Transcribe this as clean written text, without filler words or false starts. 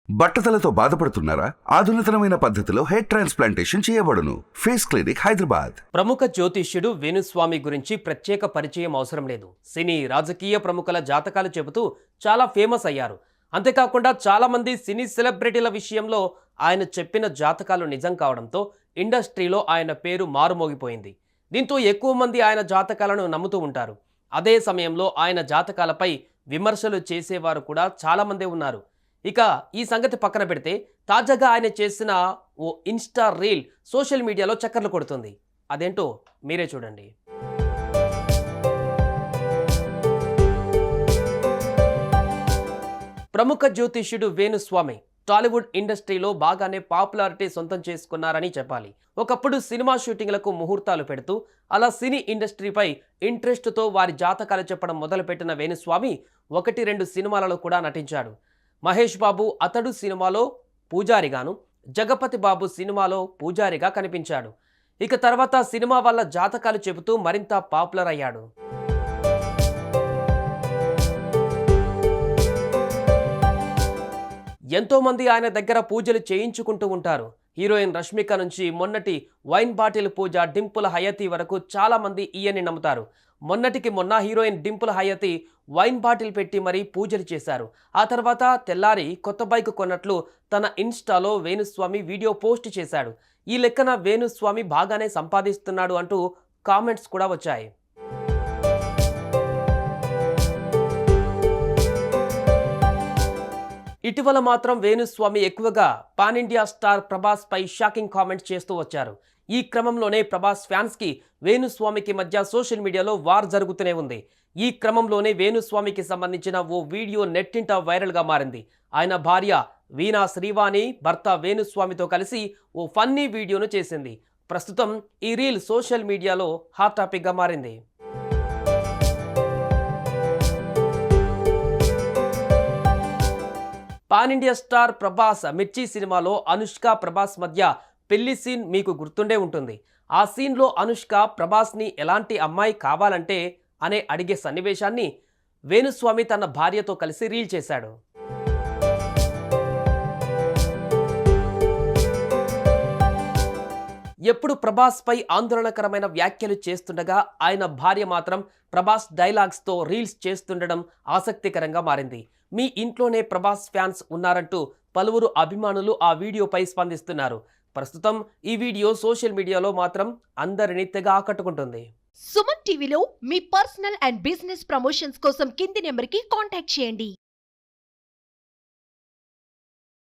బట్టతలతో బాధపడుతున్నారా? ఆధునితనమైన పద్ధతిలో hair transplantation చేయబడును. Face clinic, Hyderabad. ప్రముఖ జ్యోతిష్యుడు వేణుస్వామి గురించి ప్రత్యేక పరిచయం అవసరం లేదు. సినీ రాజకీయ ప్రముఖుల జాతకాలు చెబుతూ చాలా ఫేమస్ అయ్యారు. అంతేకాకుండా చాలా మంది సినీ సెలబ్రిటీల విషయంలో ఆయన చెప్పిన జాతకాలు నిజం కావడంతో ఇండస్ట్రీలో ఆయన పేరు మారుమోగిపోయింది. దీంతో ఎక్కువ మంది ఆయన జాతకాలను నమ్ముతూ ఉంటారు. అదే సమయంలో ఆయన జాతకాలపై విమర్శలు చేసేవారు కూడా చాలా మందే ఉన్నారు. ఇక ఈ సంగతి పక్కన పెడితే తాజాగా ఆయన చేసిన ఓ ఇన్స్టా రీల్ సోషల్ మీడియాలో చక్కర్లు కొడుతుంది. అదేంటో మీరే చూడండి. ప్రముఖ జ్యోతిష్యుడు వేణుస్వామి టాలీవుడ్ ఇండస్ట్రీలో బాగానే పాపులారిటీ సొంతం చేసుకున్నారని చెప్పాలి. ఒకప్పుడు సినిమా షూటింగ్లకు ముహూర్తాలు పెడుతూ అలా సినీ ఇండస్ట్రీపై ఇంట్రెస్ట్తో వారి జాతకాలు చెప్పడం మొదలుపెట్టిన వేణుస్వామి 1-2 సినిమాలలో కూడా నటించాడు. మహేష్ బాబు అతడు సినిమాలో పూజారిగాను, జగపతి బాబు సినిమాలో పూజారిగా కనిపించాడు. ఇక తర్వాత సినిమా వల్ల జాతకాలు చెబుతూ మరింత పాపులర్ అయ్యాడు. ఎంతోమంది ఆయన దగ్గర పూజలు చేయించుకుంటూ ఉంటారు. హీరోయిన్ రష్మిక నుంచి మొన్నటి వైన్ బాటిల్ పూజ డింపుల్ హయతి వరకు చాలా మంది ఈయన్ని నమ్ముతారు. మొన్నటికి మొన్న heroine Dimple Hayathi wine bottle పెట్టి మరీ పూజలు చేశారు. ఆ తర్వాత తెల్లారి కొత్త బైక్ కొన్నట్లు తన ఇన్స్టాలో వేణుస్వామి వీడియో పోస్ట్ చేశాడు. ఈ లెక్కన వేణుస్వామి బాగానే సంపాదిస్తున్నాడు అంటూ కామెంట్స్ కూడా వచ్చాయి. ఇటీవల మాత్రం వేణుస్వామి ఎక్కువగా పాన్ ఇండియా స్టార్ ప్రభాస్ పై షాకింగ్ కామెంట్స్ చేస్తూ వచ్చారు. ఈ క్రమంలోనే ప్రభాస్ ఫ్యాన్స్ కి వేణుస్వామికి మధ్య సోషల్ మీడియాలో వార్ జరుగుతూనే ఉంది. ఈ క్రమంలోనే వేణుస్వామికి సంబంధించిన ఓ వీడియో నెట్టింట వైరల్ గా మారింది. ఆయన భార్య వీణా శ్రీవాణి భర్త వేణుస్వామితో కలిసి ఓ ఫన్నీ వీడియోను చేసింది. ప్రస్తుతం ఈ రీల్ సోషల్ మీడియాలో హాట్ టాపిక్ గా మారింది. పాన్ ఇండియా స్టార్ ప్రభాస్ మిర్చి సినిమాలో అనుష్క ప్రభాస్ మధ్య పెళ్లి సీన్ మీకు గుర్తుండే ఉంటుంది. ఆ సీన్లో అనుష్క ప్రభాస్ని ఎలాంటి అమ్మాయి కావాలంటే అనే అడిగే సన్నివేశాన్ని వేణుస్వామి తన భార్యతో కలిసి రీల్ చేశాడు. ఎప్పుడు ప్రభాస్ పై ఆందోళనకరమైన వ్యాఖ్యలు చేస్తుండగా ఆయన భార్య మాత్రం ప్రభాస్ డైలాగ్స్తో రీల్స్ చేస్తుండడం ఆసక్తికరంగా మారింది. మీ ఇంట్లోనే ప్రభాస్ ఫ్యాన్స్ ఉన్నారంటూ పలువురు అభిమానులు ఆ వీడియోపై స్పందిస్తున్నారు. ప్రస్తుతం ఈ వీడియో సోషల్ మీడియాలో మాత్రం అందరినీ తెగ ఆకట్టుకుంటుంది. సుమన్ టీవీలో మీ పర్సనల్ అండ్ బిజినెస్ ప్రమోషన్స్ కోసం కింది నెంబర్కి కాంటాక్ట్ చేయండి.